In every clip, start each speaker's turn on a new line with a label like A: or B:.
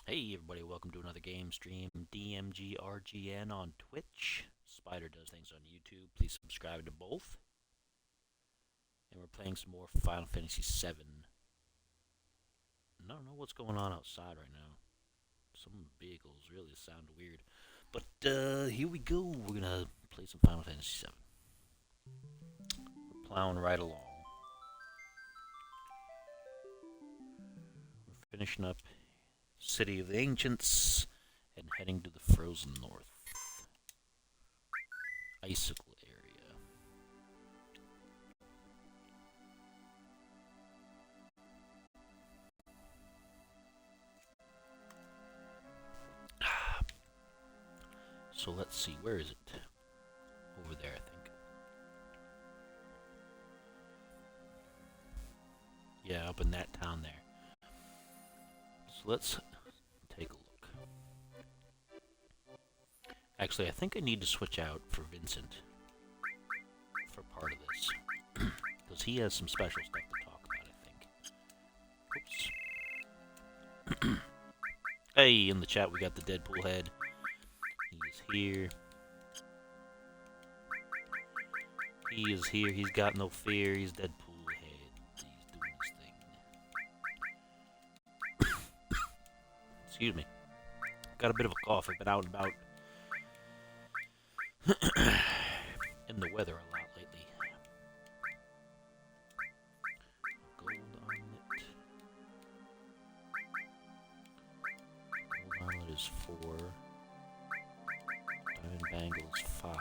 A: Hey everybody, welcome to another game stream. DMGRGN on Twitch. Spider does things on YouTube. Please subscribe to both. And we're playing some more Final Fantasy VII. I don't know what's going on outside right now. Some vehicles really sound weird. But here we go. We're gonna play some Final Fantasy VII. We're plowing right along. We're finishing up City of the Ancients and heading to the frozen north. Icicle area. So let's see, where is it? Over there, I think. Yeah, up in that town there. So let's take a look. Actually, I think I need to switch out for Vincent for part of this. Because he has some special stuff to talk about, I think. Oops. Hey, in the chat we got the Deadpool head. He's here. He is here. He's got no fear. He's Deadpool head. He's doing his thing. Excuse me. Got a bit of a cough. I've been out and about in the weather a lot lately. Gold armlet. Gold armlet is 4. Diamond bangle is 5.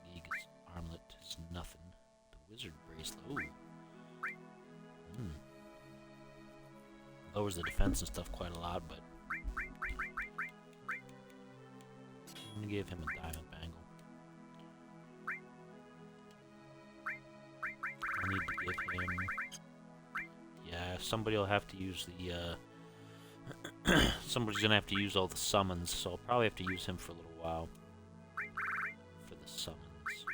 A: The Gigas armlet is nothing. The wizard bracelet. Ooh. Lowers the defense and stuff quite a lot, but I'm gonna give him a diamond bangle. I need to give him. Yeah, somebody will have to use the. Somebody's gonna have to use all the summons, so I'll probably have to use him for a little while for the summons.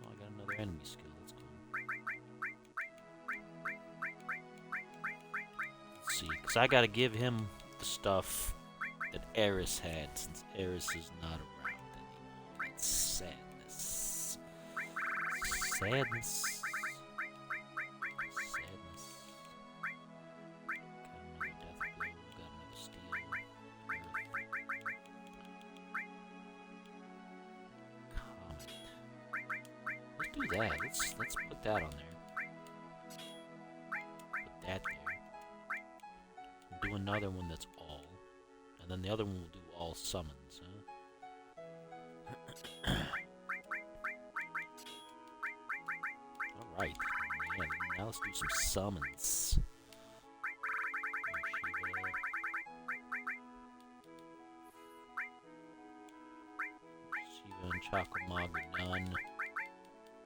A: Oh, I got another enemy skill. That's cool. Let's see, because I gotta give him the stuff that Eris had, since Eris is not around anymore. That's sadness. Sadness. Sadness. Got another death blow, got another steel. Earth. Comet. Let's do that. Let's put that on there. Put that there. Do another one that's all. And then the other one will do all summons, huh? Alright. Yeah, now let's do some summons. Shiva and Chakramag are done.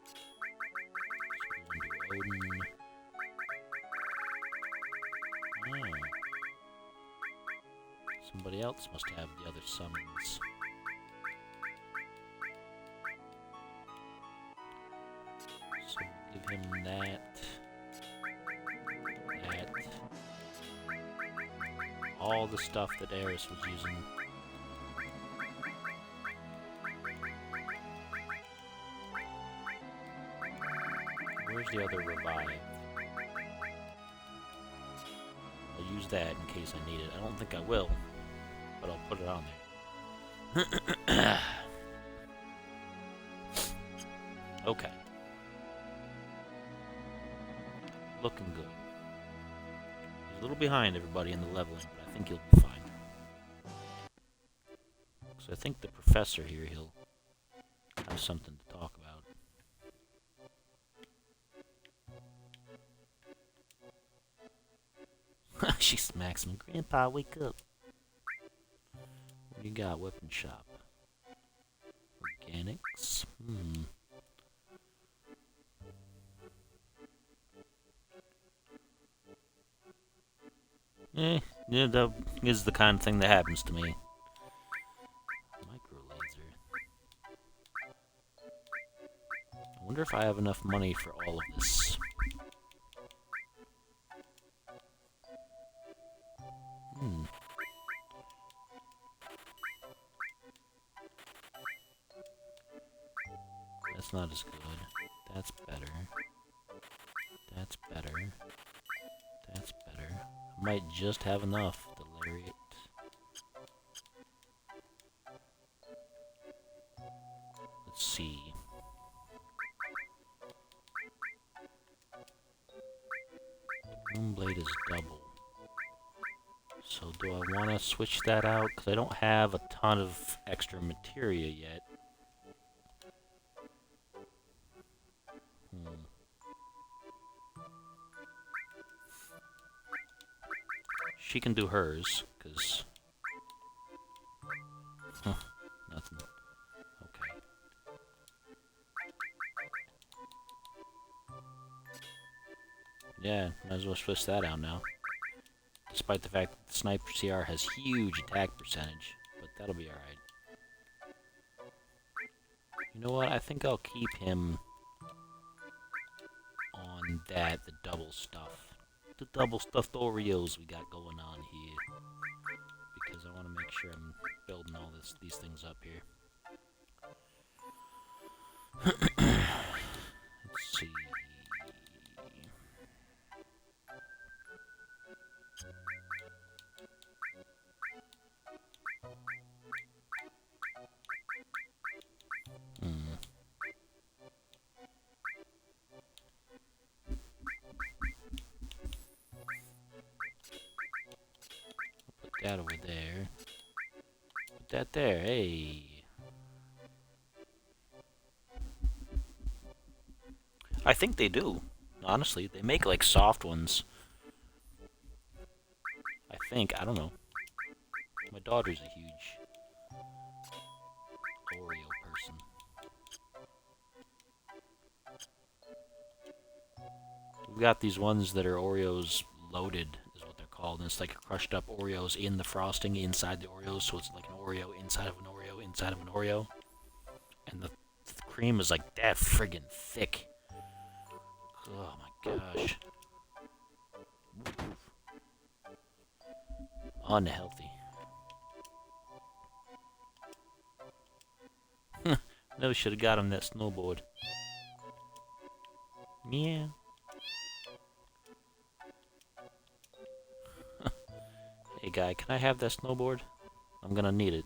A: So we're going to do Odin. Somebody else must have the other summons. So we'll give him that. That. All the stuff that Eris was using. Where's the other revive? I'll use that in case I need it. I don't think I will, but I'll put it on there. Okay. Looking good. He's a little behind everybody in the leveling, but I think he'll be fine. So I think the professor here, he'll have something to talk about. She smacks him. Grandpa, wake up. What do you got? Weapon shop. Organics? Yeah, that is the kind of thing that happens to me. Micro laser. I wonder if I have enough money for all of this. Hmm. That's not as good. That's better. That's better. That's better. I might just have enough. The lariat. Let's see. Moonblade is double. So do I want to switch that out? Because I don't have a ton of extra materia yet. She can do hers, because... nothing. Okay. Yeah, might as well switch that out now. Despite the fact that the Sniper CR has huge attack percentage, but that'll be alright. You know what, I think I'll keep him on that, the double stuff. The double stuffed Oreos we got going on here. Because I want to make sure I'm building all these things up here. Let's see. Put that over there. Put that there. Hey. I think they do. Honestly, they make like soft ones. I think. I don't know. My daughter's a huge Oreo person. We've got these ones that are Oreos loaded, is what they're called. And it's like crushed up Oreos in the frosting inside the Oreos, so it's like an Oreo inside of an Oreo inside of an Oreo. And the cream is like that friggin' thick. Oh my gosh. Unhealthy. Never should have got him that snowboard. Yeah. Hey guy, can I have that snowboard? I'm gonna need it.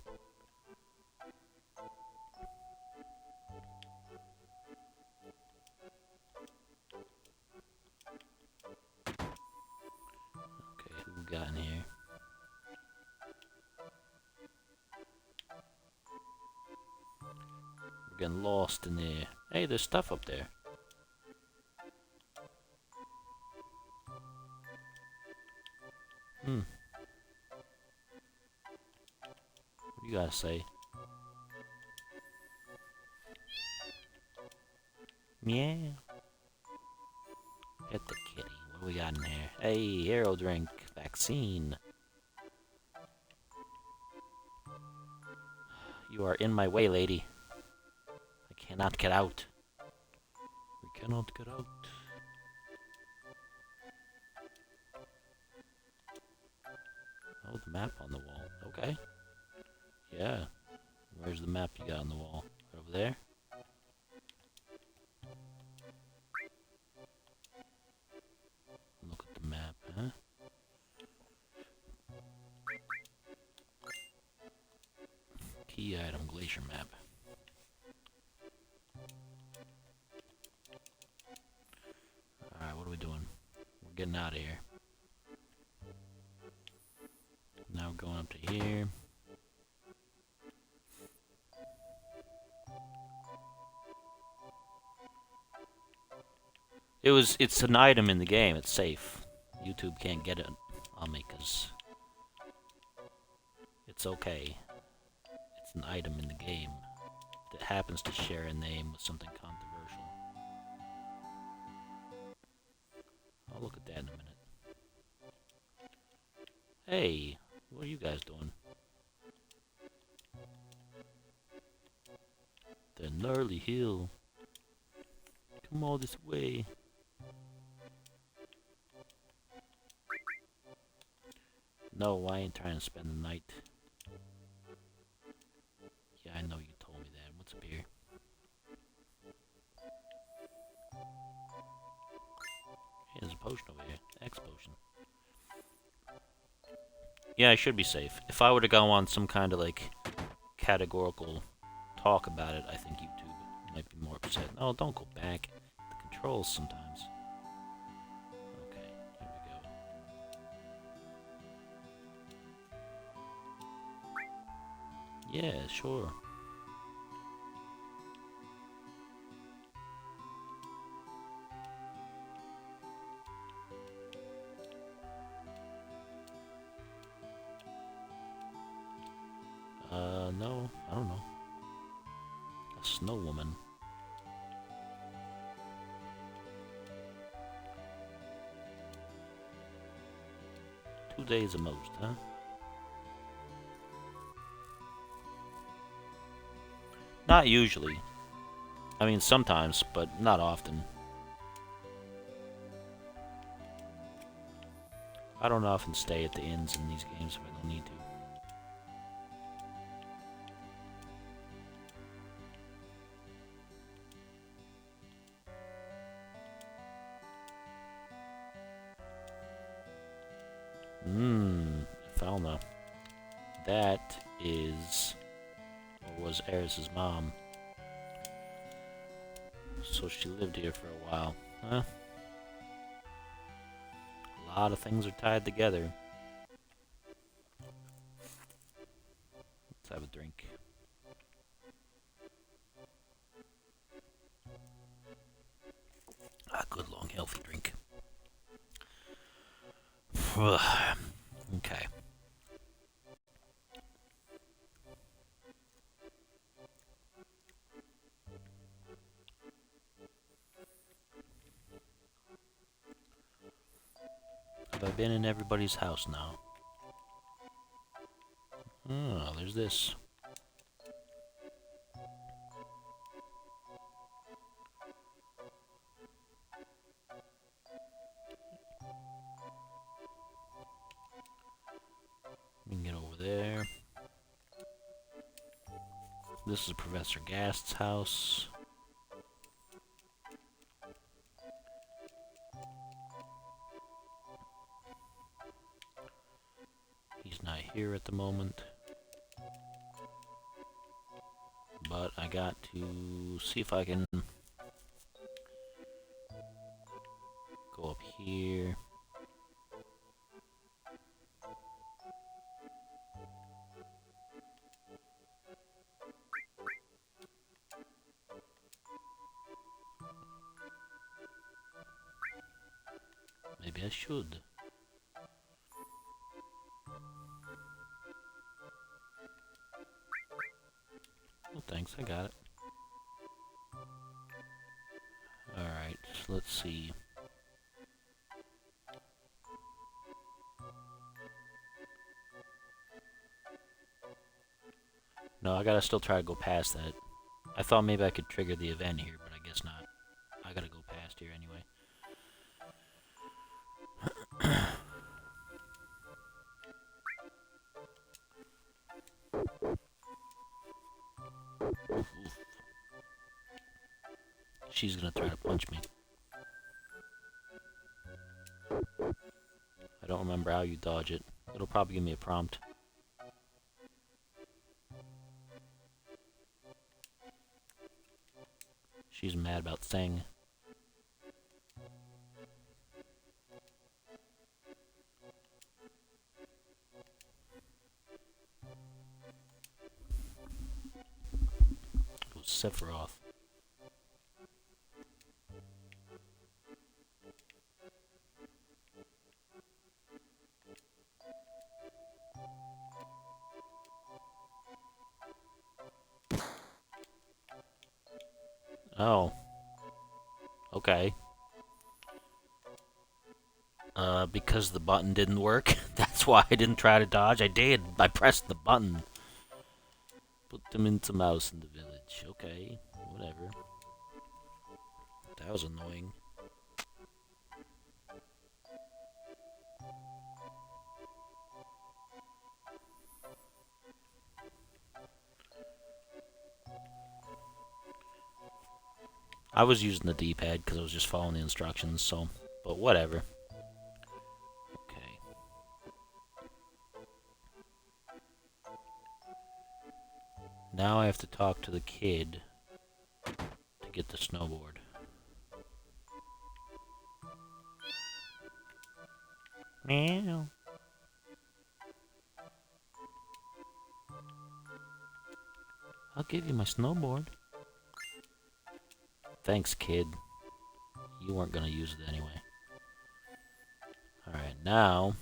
A: Okay, who we got in here? We're getting lost in there. Hey, there's stuff up there. What do you gotta say? Yeah. Get the kitty. What do we got in here? Hey, hero drink. Vaccine. You are in my way, lady. I cannot get out. We cannot get out. Oh, the map on the wall. Okay. Yeah. Where's the map you got on the wall? Right over there? Look at the map, huh? Key item, glacier map. Alright, what are we doing? We're getting out of here. Now we're going up to here. It's an item in the game, it's safe. YouTube can't get it on me because it's okay. It's an item in the game that happens to share a name with something controversial. I'll look at that in a minute. Hey, what are you guys doing? The gnarly hill. Come all this way. No, I ain't trying to spend the night. Yeah, I know you told me that. What's up here? Hey, there's a potion over here. X potion. Yeah, I should be safe. If I were to go on some kind of, like, categorical talk about it, I think YouTube might be more upset. No, don't go back. The controls sometimes. Okay, here we go. Yeah, sure. No, I don't know. A snow woman. 2 days at most, huh? Not usually. I mean, sometimes, but not often. I don't often stay at the inns in these games if I don't need to. Falna. That is, or was Eris's mom. So she lived here for a while. Huh? A lot of things are tied together. Let's have a drink. A good, long, healthy drink. Okay. Have I been in everybody's house now? Oh, there's this. We can get over there. This is Professor Gast's house. He's not here at the moment. But I got to see if I can go up here. Maybe I should. Oh, thanks, I got it. Alright, so let's see. No, I gotta still try to go past that. I thought maybe I could trigger the event here, but I guess not. I gotta go past here anyway. Oof, oof. She's gonna try to punch me. I don't remember how you dodge it. It'll probably give me a prompt. She's mad about Thing. It was Sephiroth. Oh. Okay. Because the button didn't work. That's why I didn't try to dodge. I did. I pressed the button. Put them into mouse in the village. Okay. Whatever. That was annoying. I was using the D-pad because I was just following the instructions, so... But whatever. Okay. Now I have to talk to the kid to get the snowboard. Meow. I'll give you my snowboard. Thanks, kid. You weren't gonna use it anyway. Alright, now...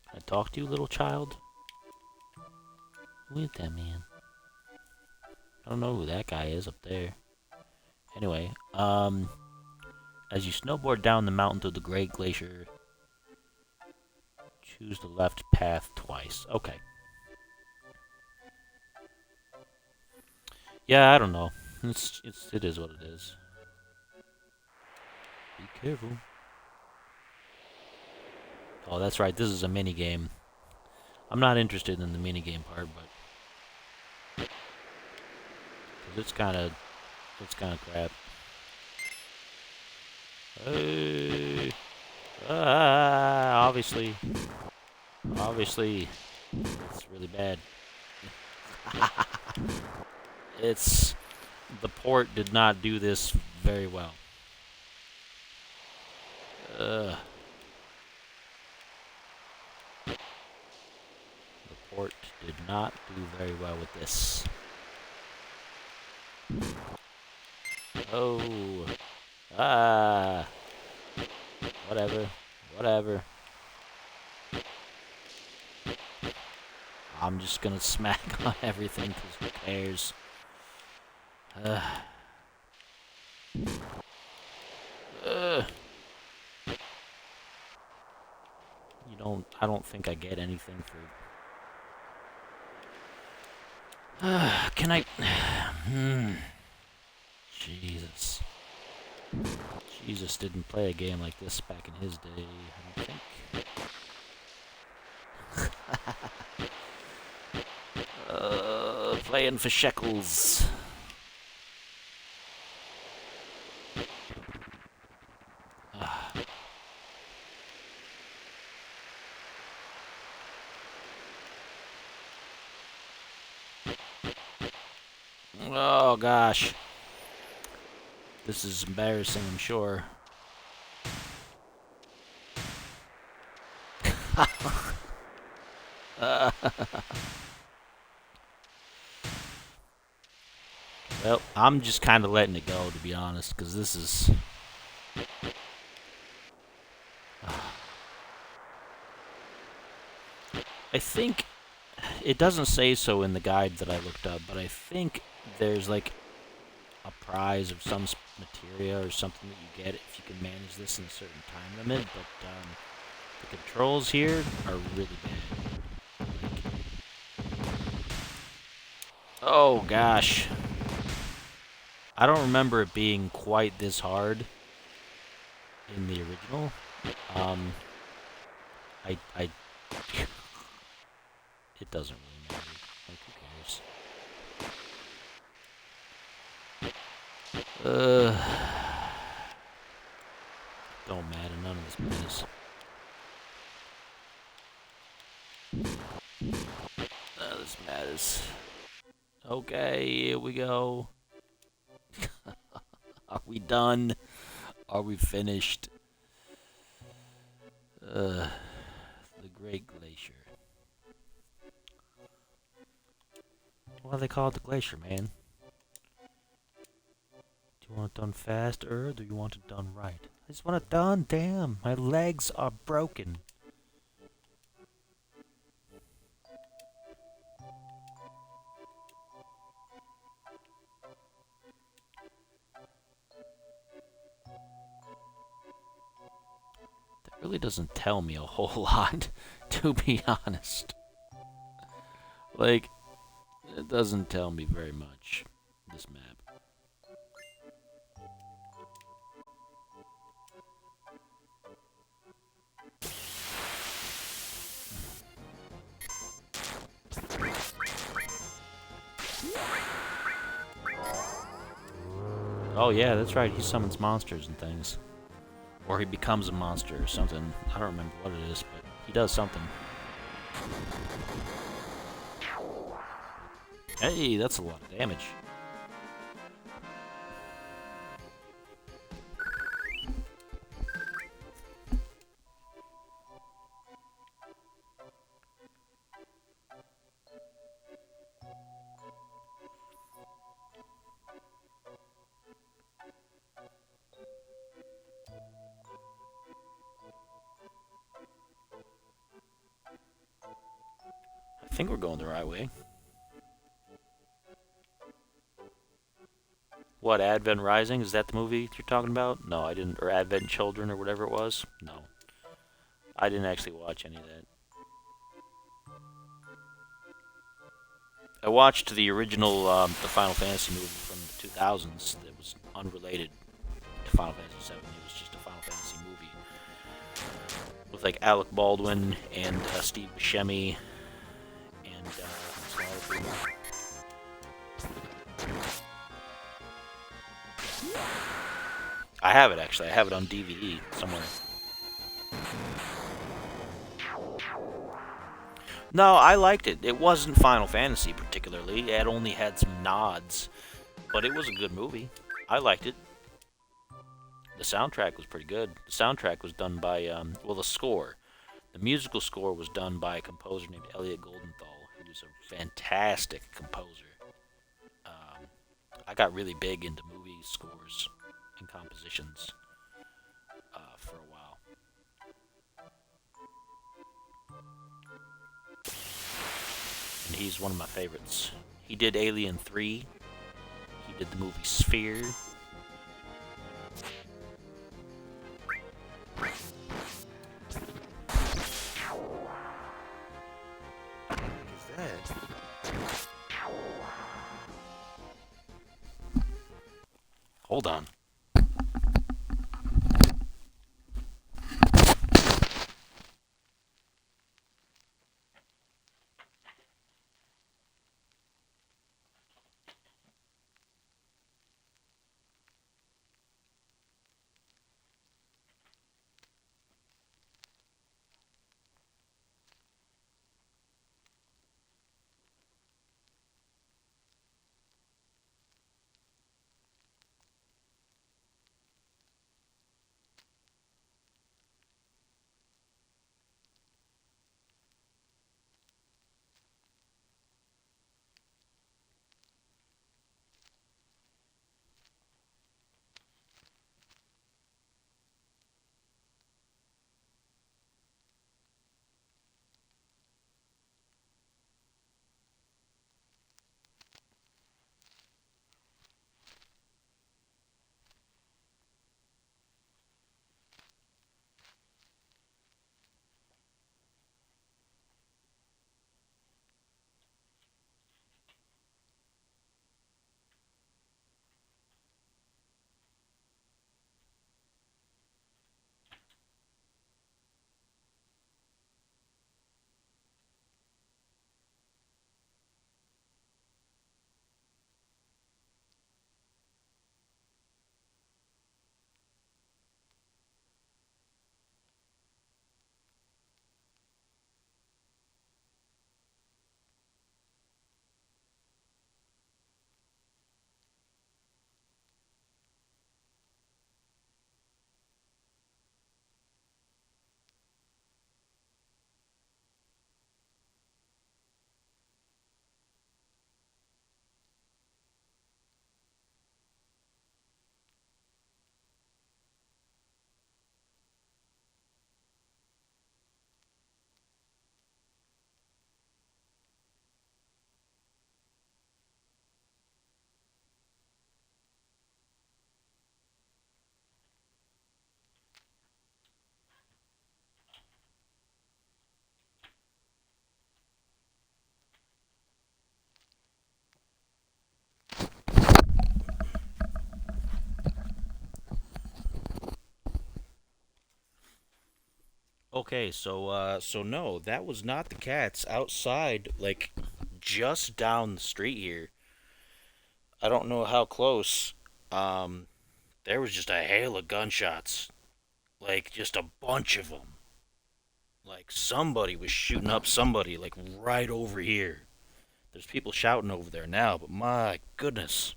A: Can I talk to you, little child? Who is that man? I don't know who that guy is up there. Anyway, as you snowboard down the mountain to the Great Glacier, choose the left path twice. Okay. Yeah, I don't know. It is what it is. Be careful. Oh, that's right. This is a mini game. I'm not interested in the mini game part, but it's kind of crap. Hey. Obviously, it's really bad. The port did not do this very well. The port did not do very well with this. Oh. Whatever. I'm just gonna smack on everything because who cares? I don't think I get anything for... Can I... Jesus. Jesus didn't play a game like this back in his day, I don't think. Playing for shekels. Oh gosh. This is embarrassing, I'm sure. Well, I'm just kind of letting it go, to be honest, because this is... I think... It doesn't say so in the guide that I looked up, but I think there's like a prize of some materia or something that you get if you can manage this in a certain time limit, but the controls here are really bad. Oh gosh. I don't remember it being quite this hard in the original. It doesn't really matter. Like, who cares? Don't matter. None of this matters. None of this matters. Okay, here we go. Are we done? Are we finished? The Great Glacier. Why do they call it the glacier, man? Do you want it done fast, or do you want it done right? I just want it done, damn. My legs are broken. That really doesn't tell me a whole lot, to be honest. Like, it doesn't tell me very much, this map. Oh yeah, that's right. He summons monsters and things, or he becomes a monster or something. I don't remember what it is, but he does something. Hey, that's a lot of damage. I think we're going the right way. What, Advent Rising? Is that the movie you're talking about? No, I didn't. Or Advent Children or whatever it was? No. I didn't actually watch any of that. I watched the original, the Final Fantasy movie from the 2000s that was unrelated to Final Fantasy VII. It was just a Final Fantasy movie with like Alec Baldwin and Steve Buscemi and some other people. I have it actually. I have it on DVD somewhere. No, I liked it. It wasn't Final Fantasy particularly. It only had some nods, but it was a good movie. I liked it. The soundtrack was pretty good. The soundtrack was done by, well, the score. The musical score was done by a composer named Elliot Goldenthal, who was a fantastic composer. Um, I got really big into movie scores and compositions for a while. And he's one of my favorites. He did Alien 3. He did the movie Sphere. What is that? Hold on. Okay, so no, that was not the cats outside, like just down the street here. I don't know how close. Um, there was just a hail of gunshots, like just a bunch of them. Like somebody was shooting up somebody, like right over here. There's people shouting over there now, but my goodness,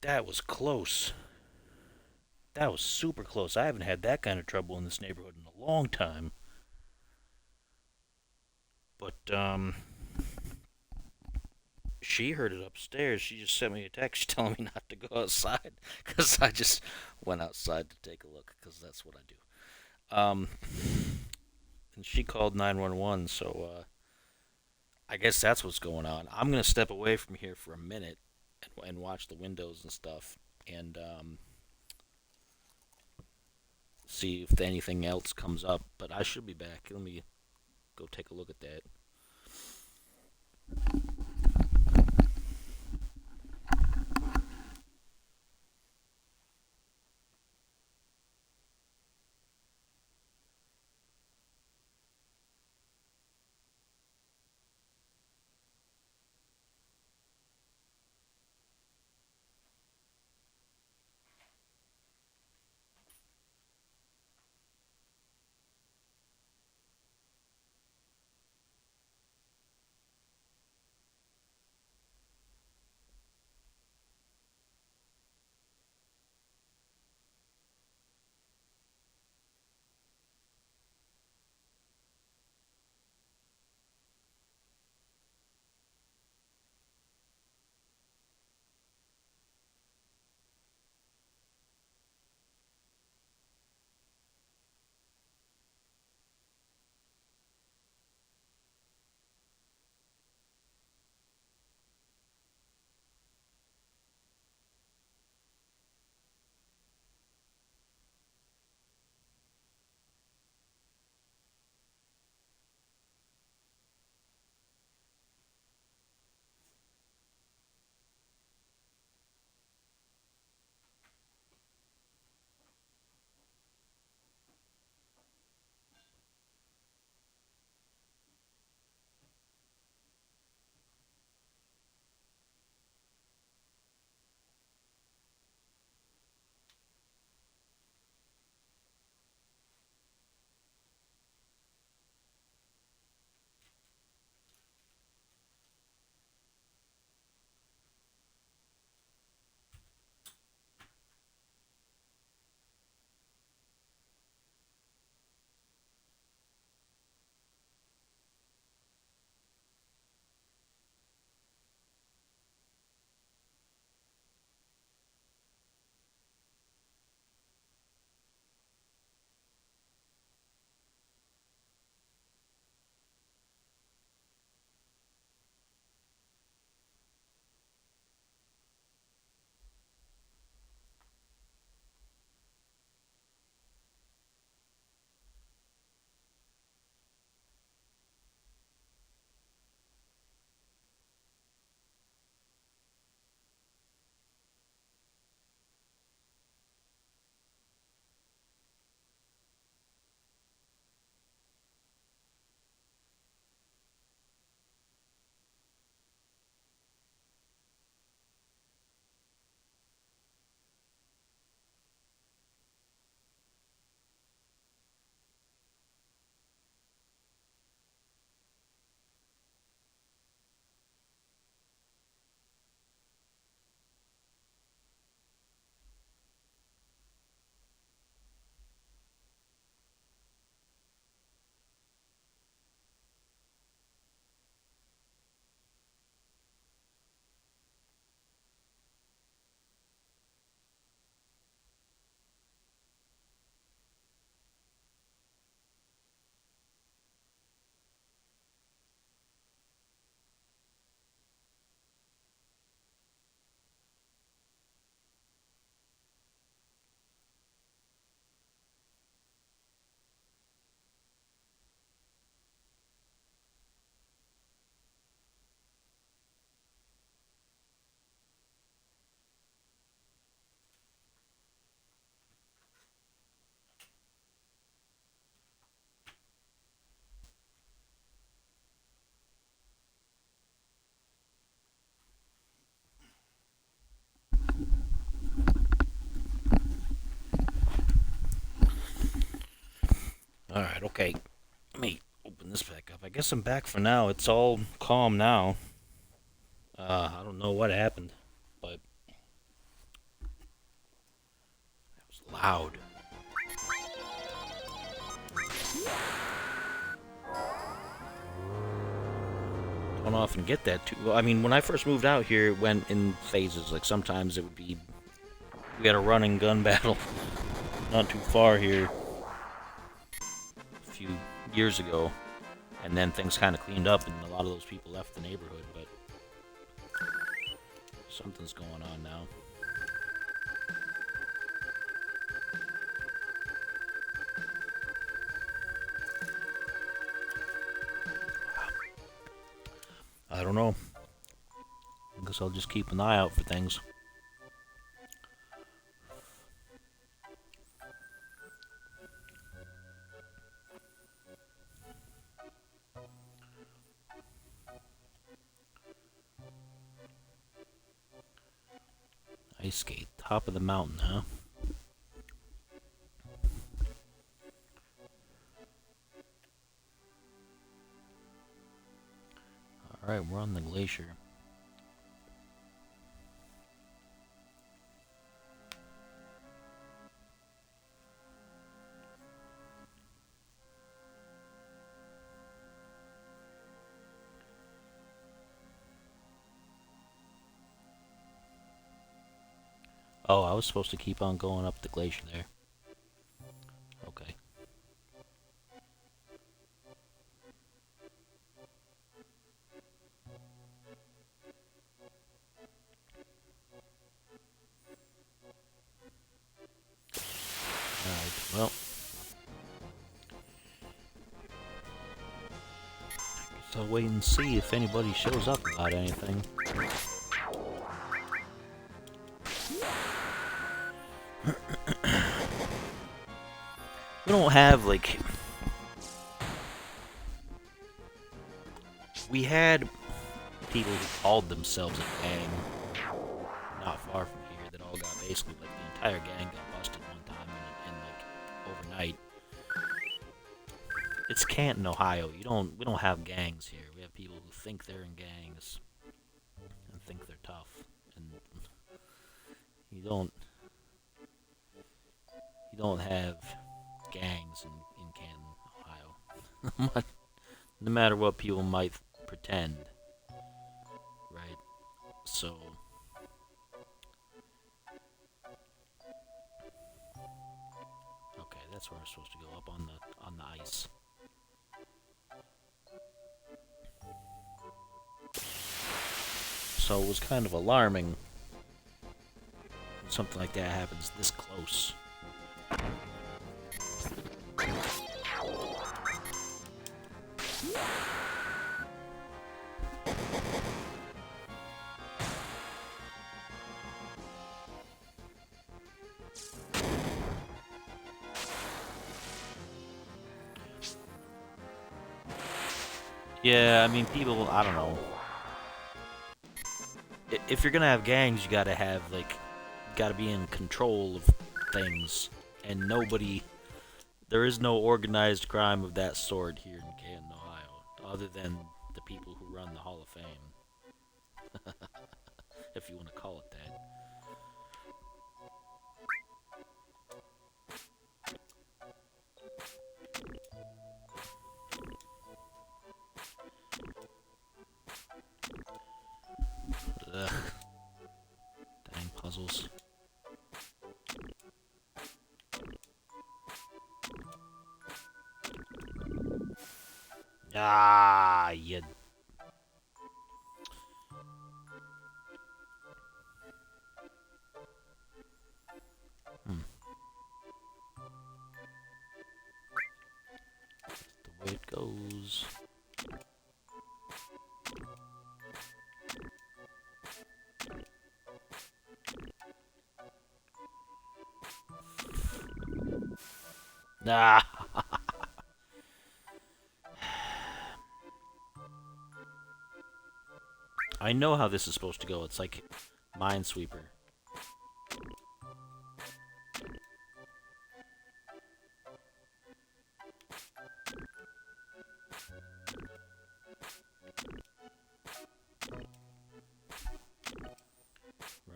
A: that was close. That was super close. I haven't had that kind of trouble in this neighborhood in a long time. But she heard it upstairs. She just sent me a text telling me not to go outside because I just went outside to take a look because that's what I do. And she called 911. So I guess that's what's going on. I'm gonna step away from here for a minute and watch the windows and stuff and see if anything else comes up. But I should be back. Let me go take a look at that. Alright, okay. Let me open this back up. I guess I'm back for now. It's all calm now. I don't know what happened, but it was loud. Don't often get that too. Well, I mean, when I first moved out here, it went in phases. Like sometimes it would be we had a running gun battle not too far here a few years ago, and then things kind of cleaned up, and a lot of those people left the neighborhood. But something's going on now. I don't know. I guess I'll just keep an eye out for things. Ice skate, top of the mountain, huh? Alright, we're on the glacier. Oh, I was supposed to keep on going up the glacier there. Okay. Alright, well. So I'll wait and see if anybody shows up about anything. We don't have, like... We had people who called themselves a gang not far from here that all got basically, like, the entire gang got busted one time in like, overnight. It's Canton, Ohio. We don't have gangs here. We have people who think they're in gangs and think they're tough. And you don't have gangs in Canton, Ohio. No matter what people might pretend, right? So okay, that's where we're supposed to go, up on the ice. So it was kind of alarming when something like that happens this close. Yeah, I mean, people, I don't know. If you're gonna have gangs, you gotta have, like, gotta be in control of things. And there is no organized crime of that sort here in Canton, Ohio, other than the people who run the Hall of Fame. If you want to call it that. Ugh. Dang puzzles. Ah, you... The way it goes. Ah. I know how this is supposed to go. It's like Minesweeper.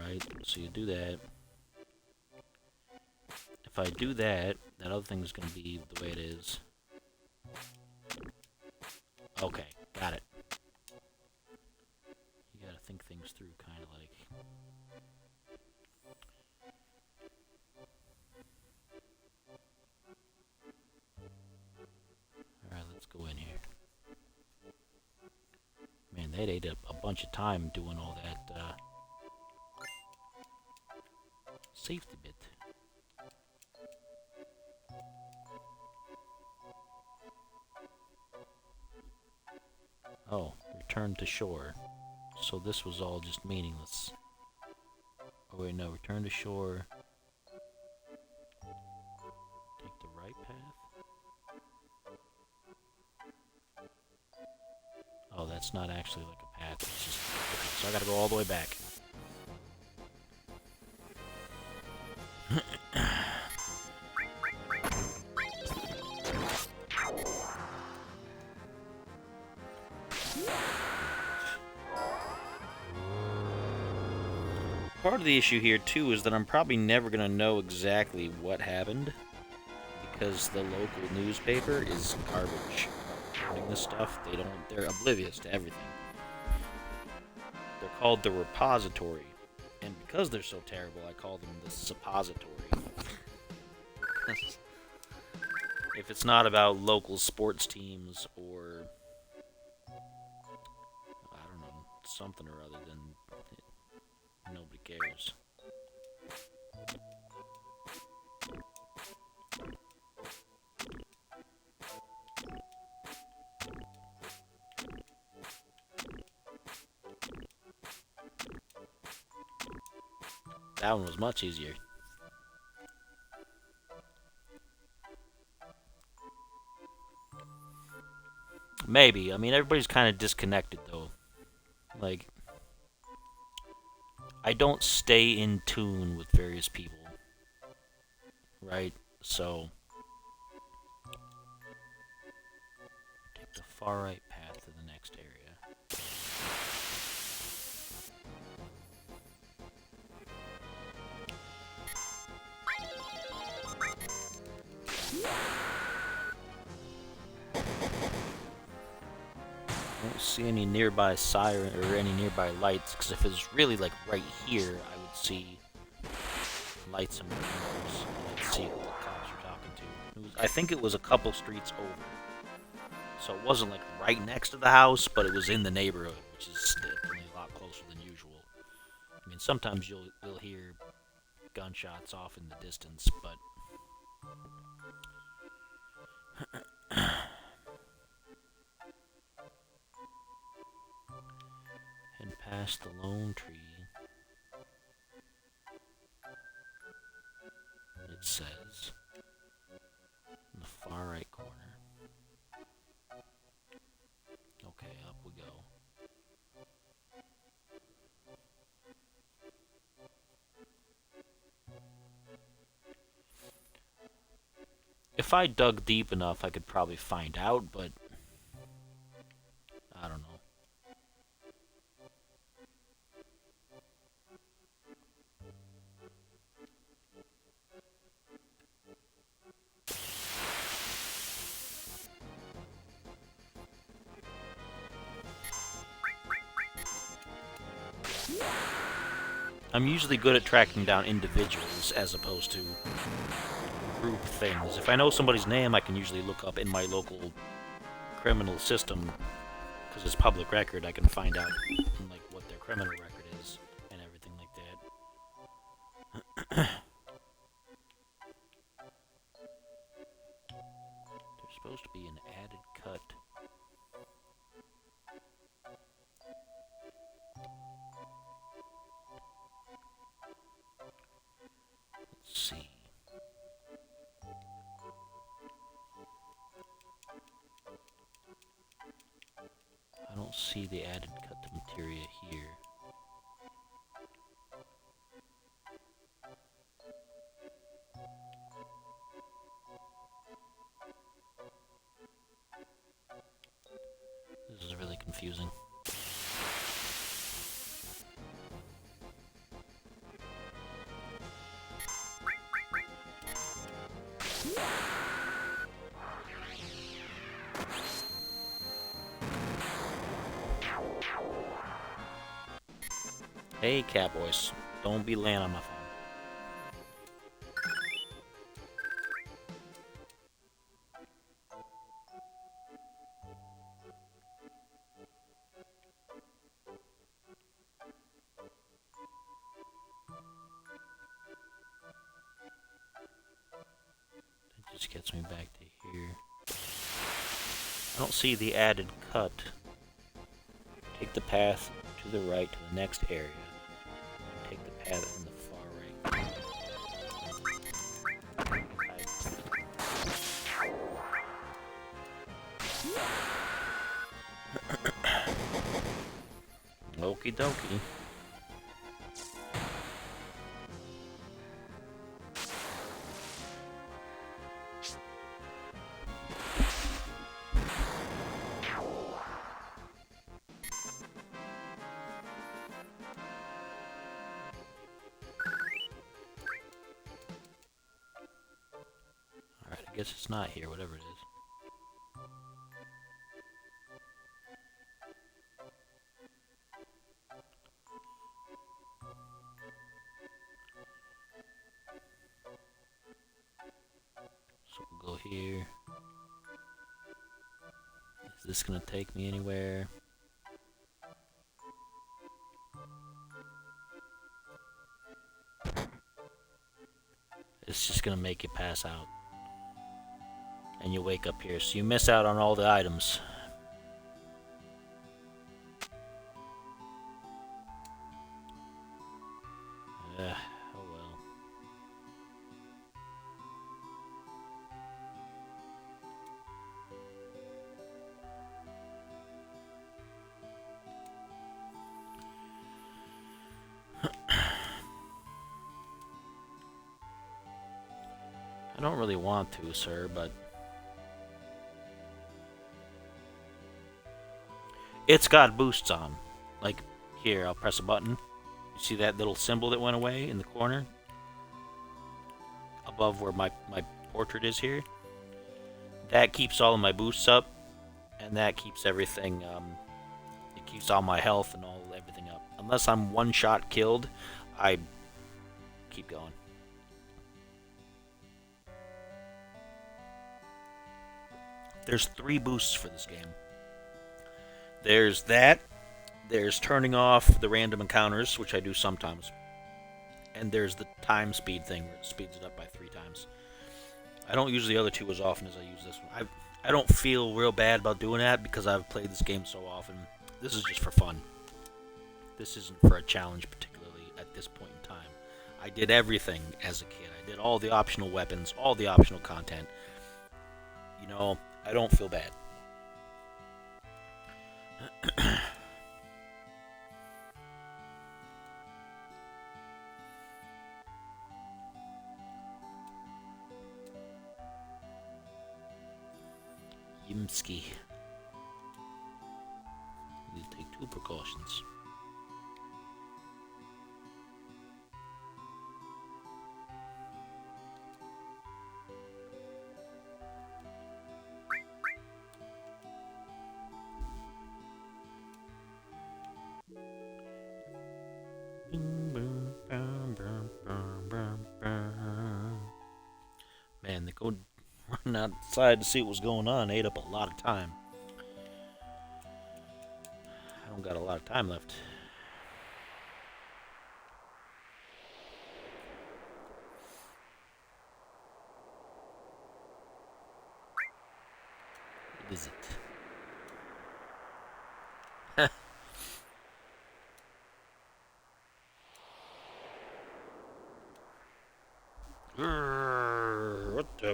A: Right, so you do that. If I do that, that other thing is going to be the way it is. Okay, got it. You gotta think things through, kind of like... Alright, let's go in here. Man, that ate up a bunch of time doing all that, safety bit. Oh, return to shore. So this was all just meaningless. Oh wait, no, return to shore. Take the right path? Oh, that's not actually like a path, it's just... Okay, so I gotta go all the way back. Part of the issue here, too, is that I'm probably never going to know exactly what happened, because the local newspaper is garbage. Reporting this stuff, they're oblivious to everything. They're called the repository, and because they're so terrible, I call them the suppository. If it's not about local sports teams or, I don't know, something or other, then nobody cares. That one was much easier. Maybe. I mean, everybody's kind of disconnected, though. Like, I don't stay in tune with various people. Right? So, take the far right path to the next area. I don't see any nearby siren or any nearby lights, because if it was really like right here, I would see lights and windows. I'd see who the cops were talking to. I think it was a couple streets over. So it wasn't like right next to the house, but it was in the neighborhood, which is definitely a lot closer than usual. I mean, sometimes you'll hear gunshots off in the distance, but and past the lone tree, it says, in the far right corner. Okay, up we go. If I dug deep enough, I could probably find out, but I don't know. I'm usually good at tracking down individuals as opposed to group things. If I know somebody's name, I can usually look up in my local criminal system, because it's public record. I can find out like what their criminal record is and everything like that. There's supposed to be an added cut. Let's see. I don't see the added cut to materia here. This is really confusing. Hey, Cowboys. Don't be laying on my phone. That just gets me back to here. I don't see the added cut. Take the path to the right to the next area. Take the path in the far right. Okie dokie. Alright, I guess it's not here, whatever it is. So we'll go here. Is this gonna take me anywhere? It's just gonna make you pass out. And you wake up here, so you miss out on all the items. Oh well. I don't really want to, sir, but it's got boosts on. Like, here, I'll press a button. You see that little symbol that went away in the corner? Above where my portrait is here? That keeps all of my boosts up, and that keeps everything, it keeps all my health and everything up. Unless I'm one-shot killed, I keep going. There's 3 boosts for this game. There's that. There's turning off the random encounters, which I do sometimes. And there's the time speed thing, where it speeds it up by 3 times. I don't use the other 2 as often as I use this one. I don't feel real bad about doing that because I've played this game so often. This is just for fun. This isn't for a challenge particularly at this point in time. I did everything as a kid. I did all the optional weapons, all the optional content. You know, I don't feel bad. Yimski. Need to take 2 precautions. Man, they go running outside to see what was going on ate up a lot of time. I don't got a lot of time left. What is it?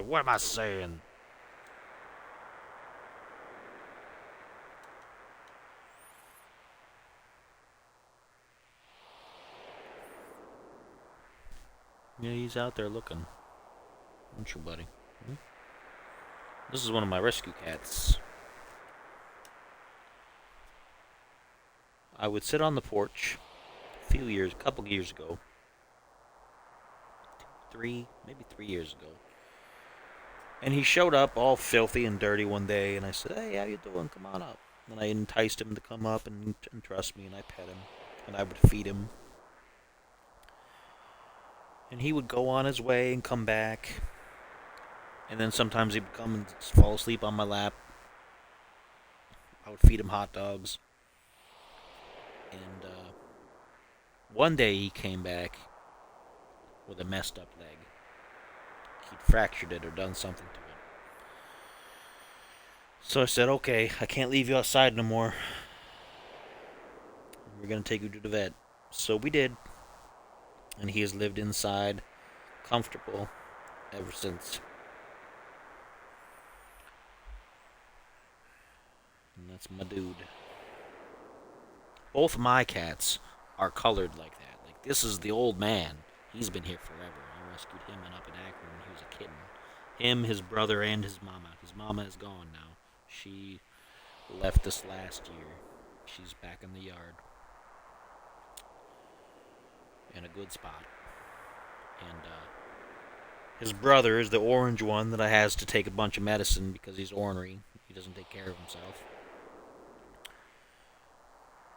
A: What am I saying? Yeah, he's out there looking. Aren't you, buddy? Hmm? This is one of my rescue cats. I would sit on the porch a couple years ago. 3 years ago. And he showed up all filthy and dirty one day, and I said, "Hey, how you doing? Come on up." And I enticed him to come up and trust me, and I pet him, and I would feed him. And he would go on his way and come back. And then sometimes he'd come and fall asleep on my lap. I would feed him hot dogs. And one day he came back with a messed up leg. He'd fractured it or done something to it. So I said, okay, I can't leave you outside no more. We're going to take you to the vet. So we did. And he has lived inside, comfortable, ever since. And that's my dude. Both my cats are colored like that. Like, this is the old man. He's been here forever. I rescued him up in Akron when he was a kitten. Him, his brother, and his mama. His mama is gone now. She left us last year. She's back in the yard. In a good spot. And his brother is the orange one that I has to take a bunch of medicine because he's ornery. He doesn't take care of himself.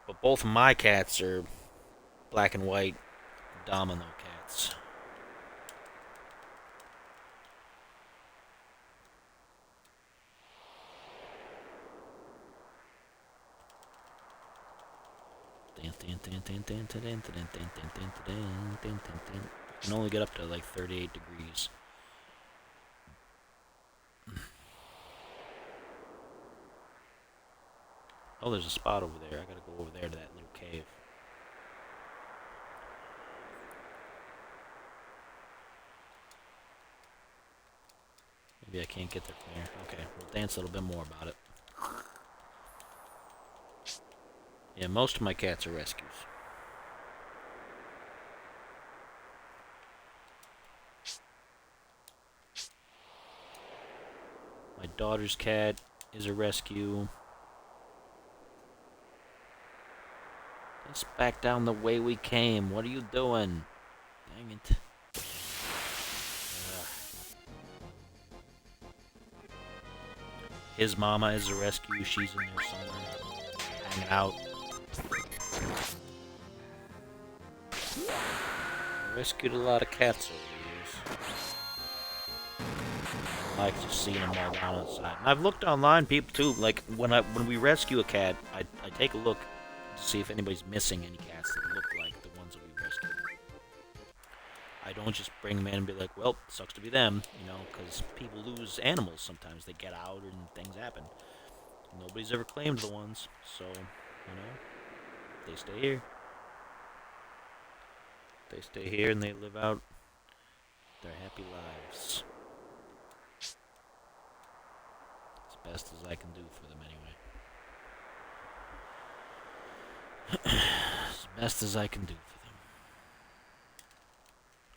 A: But both of my cats are black and white domino cats. You can only get up to like 38 degrees. Oh, there's a spot over there. I gotta go over there to that little cave. Maybe I can't get there from here. Okay, we'll dance a little bit more about it. Yeah, most of my cats are rescues. My daughter's cat is a rescue. Let's back down the way we came. What are you doing? Dang it. His mama is a rescue. She's in there somewhere, hanging out. I rescued a lot of cats over the years. I like just seeing them all down outside. And I've looked online, people too. Like when we rescue a cat, I take a look to see if anybody's missing any cats that look like the ones that we rescued. I don't just bring them in and be like, well, sucks to be them, you know, because people lose animals sometimes. They get out and things happen. Nobody's ever claimed the ones, so, you know, they stay here. They stay here and they live out their happy lives. As best as I can do for them anyway. As best as I can do for them.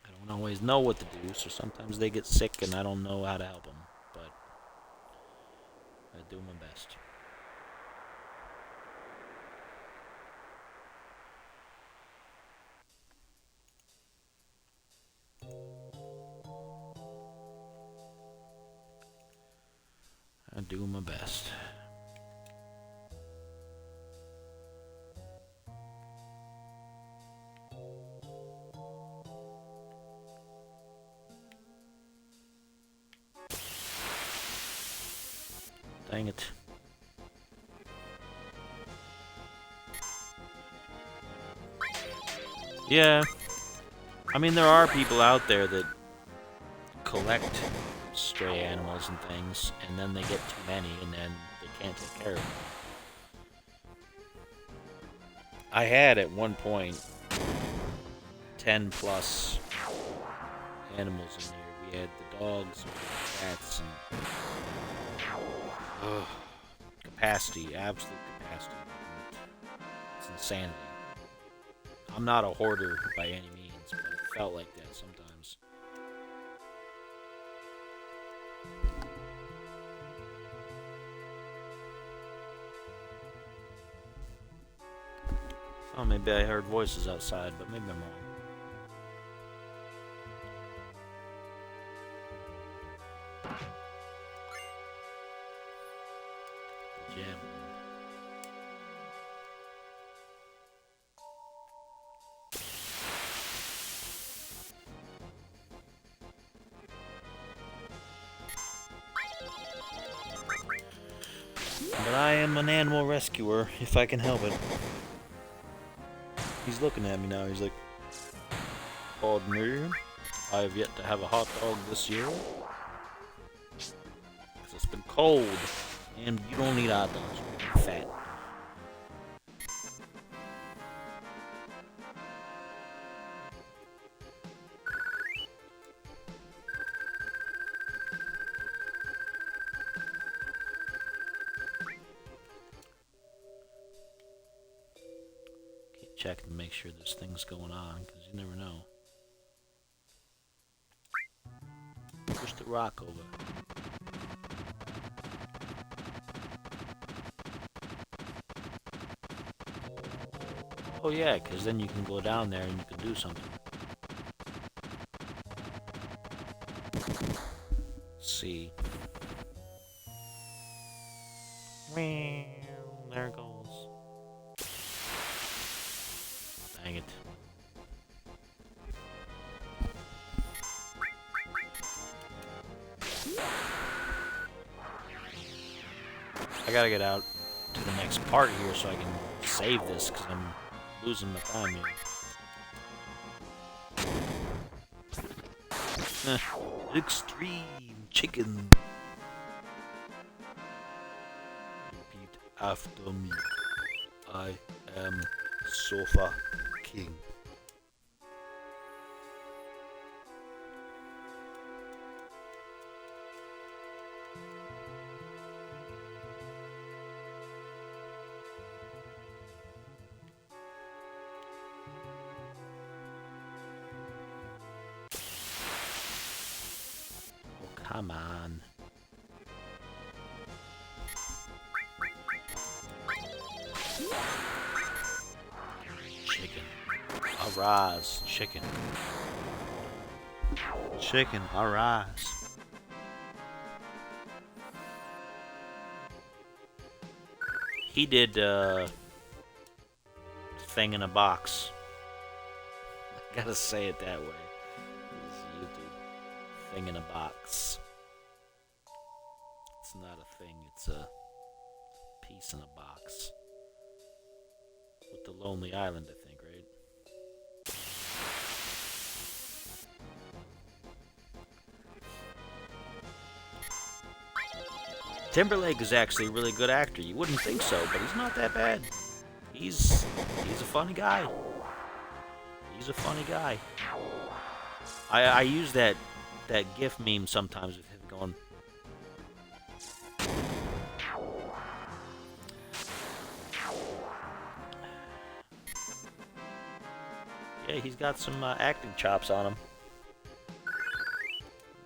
A: I don't always know what to do, so sometimes they get sick and I don't know how to help them, but I do my best. I do my best. Dang it. Yeah. I mean, there are people out there that collect stray animals and things, and then they get too many, and then they can't take care of them. I had, at one point, 10 plus animals in there. We had the dogs, and the cats, and... capacity, absolute capacity. It's insanity. I'm not a hoarder by any means, but it felt like that sometimes. Oh, maybe I heard voices outside, but maybe I'm wrong. Yeah. I am an animal rescuer, if I can help it. He's looking at me now. He's like, pardon me, I have yet to have a hot dog this year. Because it's been cold. And you don't need hot dogs. You're fat. Keep checking to make sure there's things going on, because you never know. Push the rock over. Oh yeah, because then you can go down there and you can do something. Let's see. There it goes. Dang it. I gotta get out to the next part here so I can save this, because I'm losing my time here. Extreme chicken. Repeat after me. I am Sofa King. Come on. Chicken. Arise, chicken. Chicken, arise. He did thing in a box. I gotta say it that way. YouTube thing in a box. It's not a thing, it's a piece in a box. With the Lonely Island, I think, right? Timberlake is actually a really good actor. You wouldn't think so, but he's not that bad. He's a funny guy. He's a funny guy. I use that GIF meme sometimes with him going. Yeah, he's got some acting chops on him.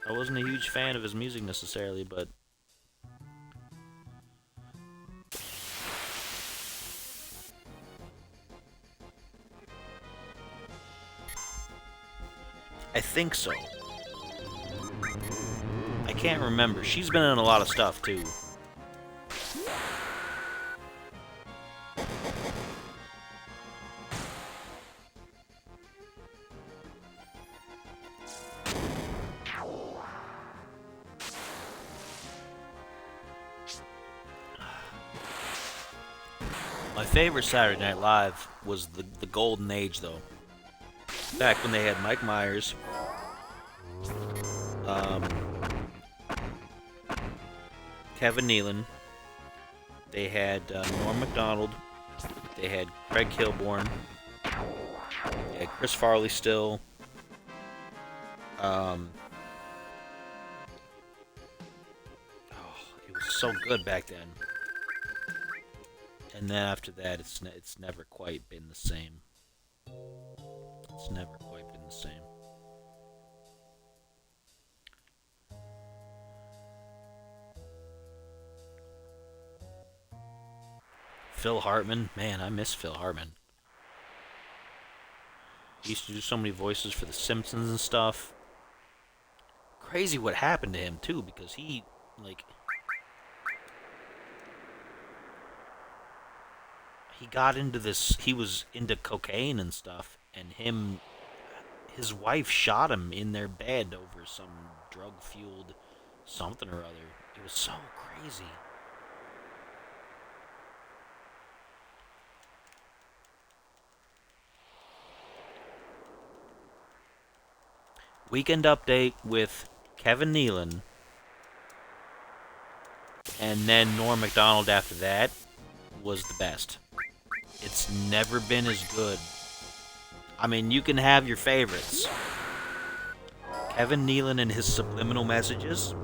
A: I wasn't a huge fan of his music necessarily, but I think so. I can't remember. She's been in a lot of stuff too. My favorite Saturday Night Live was the Golden Age, though. Back when they had Mike Myers, Kevin Nealon, they had Norm Macdonald, they had Craig Kilborn, they had Chris Farley still. Oh, it was so good back then. And then after that, it's never quite been the same. It's never quite been the same. Phil Hartman, man, I miss Phil Hartman. He used to do so many voices for The Simpsons and stuff. Crazy what happened to him too, because he got into this, he was into cocaine and stuff, and his wife shot him in their bed over some drug-fueled something or other. It was so crazy. Weekend Update with Kevin Nealon, and then Norm Macdonald after that was the best. It's never been as good. I mean, you can have your favorites. Kevin Nealon and his subliminal messages,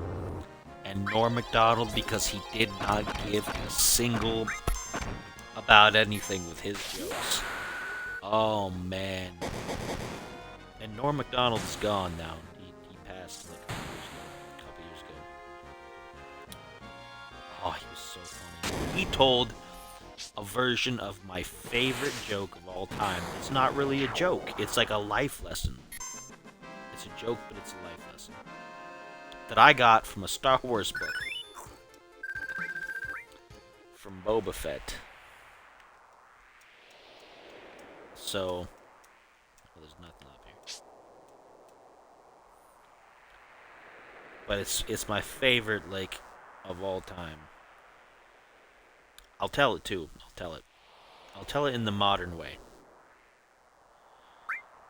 A: and Norm Macdonald because he did not give a single about anything with his jokes. Oh man. And Norm Macdonald's gone now. He passed like a couple years ago. Oh, he was so funny. He told a version of my favorite joke of all time. It's not really a joke. It's like a life lesson. It's a joke, but it's a life lesson. That I got from a Star Wars book. From Boba Fett. So, well, there's nothing up here. But it's my favorite, like, of all time. I'll tell it too. I'll tell it in the modern way.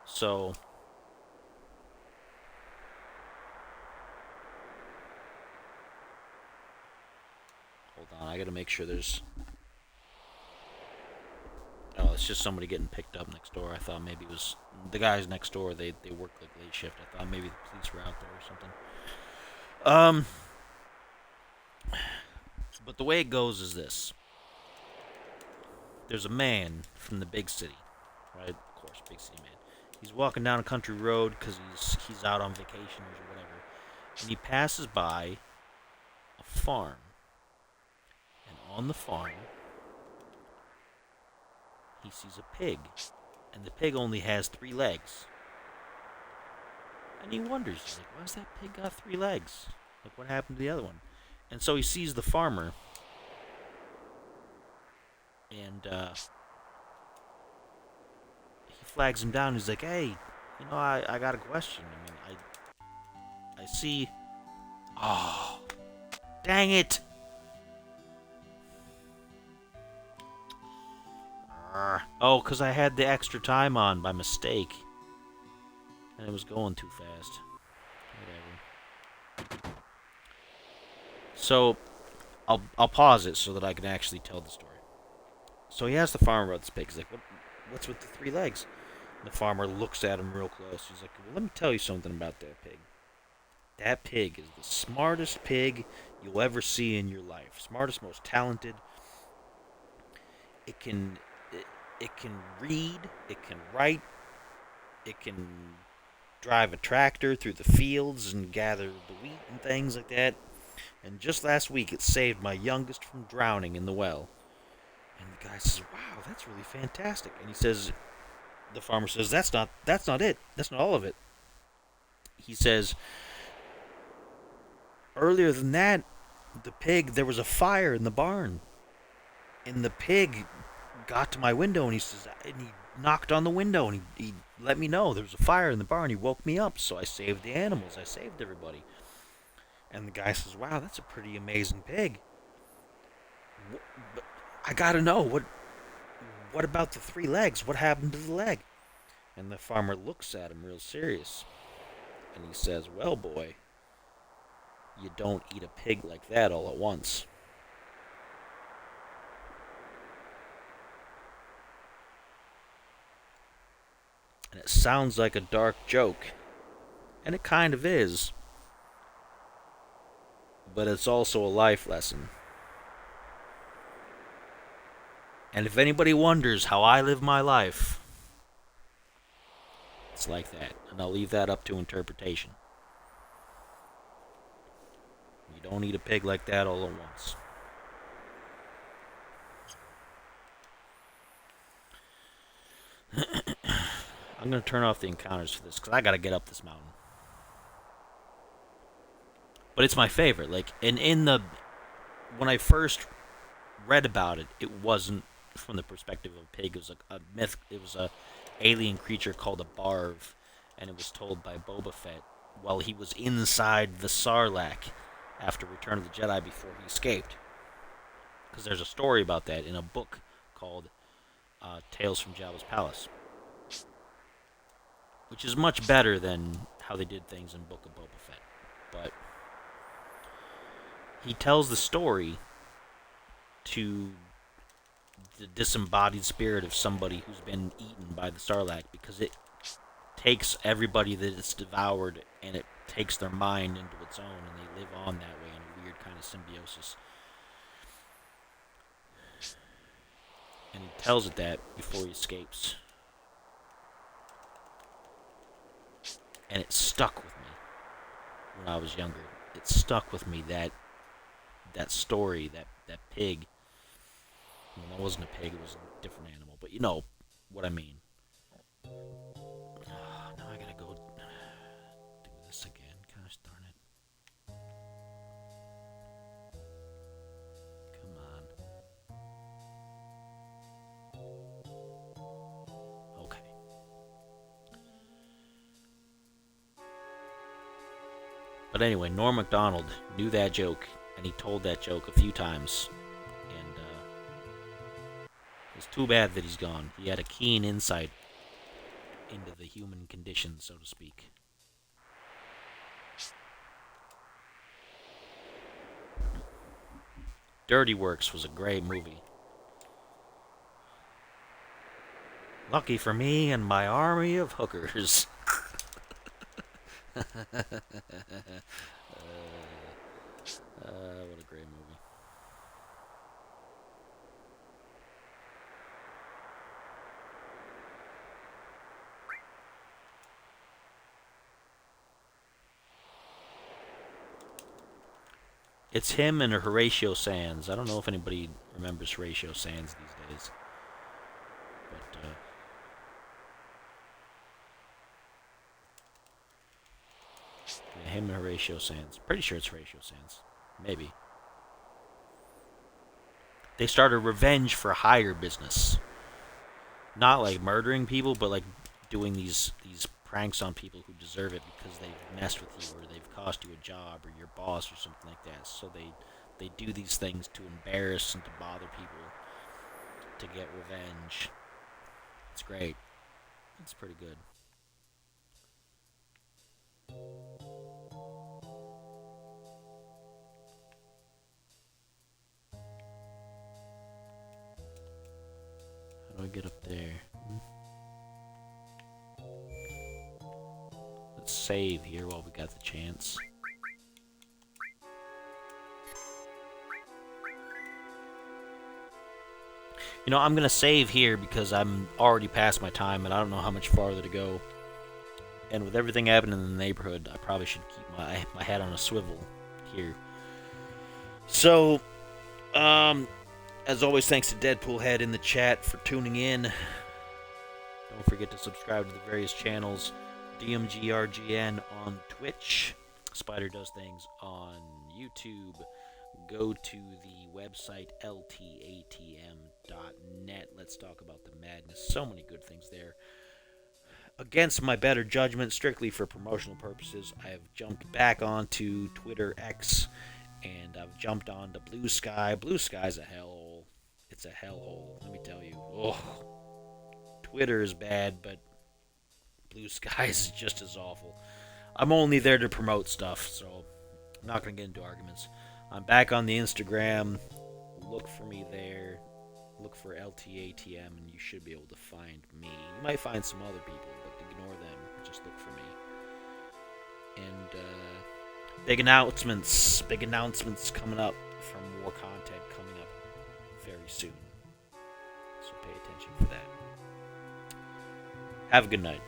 A: So, hold on. I gotta make sure there's. Oh, it's just somebody getting picked up next door. I thought maybe it was the guys next door. They work like late shift. I thought maybe the police were out there or something. But the way it goes is this. There's a man from the big city, right? Of course, big city man. He's walking down a country road because he's out on vacation or whatever, and he passes by a farm. And on the farm, he sees a pig, and the pig only has 3 legs. And he wonders, he's like, why's that pig got 3 legs? Like, what happened to the other one? And so he sees the farmer, and he flags him down. He's like, hey, you know, I got a question. I mean, I see. Oh, dang it! Oh, because I had the extra time on by mistake, and it was going too fast. Whatever. So, I'll pause it so that I can actually tell the story. So he asks the farmer about this pig. He's like, what's with the 3 legs? And the farmer looks at him real close. He's like, well, let me tell you something about that pig. That pig is the smartest pig you'll ever see in your life. Smartest, most talented. It can read, it can write, it can drive a tractor through the fields and gather the wheat and things like that. And just last week it saved my youngest from drowning in the well. And the guy says, wow, that's really fantastic. And the farmer says, that's not it. That's not all of it. He says, earlier than that, there was a fire in the barn. And the pig got to my window and he knocked on the window and he let me know there was a fire in the barn. He woke me up, so I saved the animals. I saved everybody. And the guy says, wow, that's a pretty amazing pig. But I gotta know, what about the 3 legs? What happened to the leg? And the farmer looks at him real serious. And he says, well, boy, you don't eat a pig like that all at once. And it sounds like a dark joke. And it kind of is. But it's also a life lesson. And if anybody wonders how I live my life, it's like that. And I'll leave that up to interpretation. You don't eat a pig like that all at once. I'm going to turn off the encounters for this because I got to get up this mountain. But it's my favorite. Like, and when I first read about it, it wasn't from the perspective of a pig. It was like a myth. It was a alien creature called a barv, and it was told by Boba Fett while he was inside the Sarlacc after Return of the Jedi before he escaped. Because there's a story about that in a book called Tales from Jabba's Palace, which is much better than how they did things in Book of Boba Fett. But he tells the story to the disembodied spirit of somebody who's been eaten by the Sarlacc, because it takes everybody that it's devoured and it takes their mind into its own, and they live on that way in a weird kind of symbiosis. And he tells it that before he escapes. And it stuck with me when I was younger. It stuck with me, that story, that pig. Well, that wasn't a pig, it was a different animal, but you know what I mean. Now I gotta go do this again. Gosh darn it. Come on. Okay. But anyway, Norm Macdonald knew that joke, and he told that joke a few times. And it's too bad that he's gone. He had a keen insight into the human condition, so to speak. Dirty Works was a great movie. Lucky for me and my army of hookers. What a great movie. It's him and Horatio Sands. I don't know if anybody remembers Horatio Sands these days. But, yeah, him and Horatio Sands. Pretty sure it's Horatio Sands. Maybe. They started revenge for hire business. Not like murdering people, but like doing these pranks on people who deserve it because they've messed with you or they've cost you a job or your boss or something like that. So they do these things to embarrass and to bother people to get revenge. It's great. It's pretty good. How do I get up there? Let's save here while we got the chance. You know, I'm going to save here because I'm already past my time and I don't know how much farther to go. And with everything happening in the neighborhood, I probably should keep my head on a swivel here. So, as always, thanks to Deadpool Head in the chat for tuning in. Don't forget to subscribe to the various channels. DMGRGN on Twitch. Spider Does Things on YouTube. Go to the website ltatm.net. Let's talk about the madness. So many good things there. Against my better judgment, strictly for promotional purposes, I have jumped back onto Twitter X, and I've jumped onto Blue Sky. Blue Sky's a hellhole. It's a hellhole, let me tell you. Oh, Twitter is bad, but Blue Sky is just as awful. I'm only there to promote stuff, so I'm not going to get into arguments. I'm back on the Instagram. Look for me there. Look for LTATM, and you should be able to find me. You might find some other people, but ignore them. Just look for me. And big announcements coming up for more content coming up very soon. So pay attention for that. Have a good night.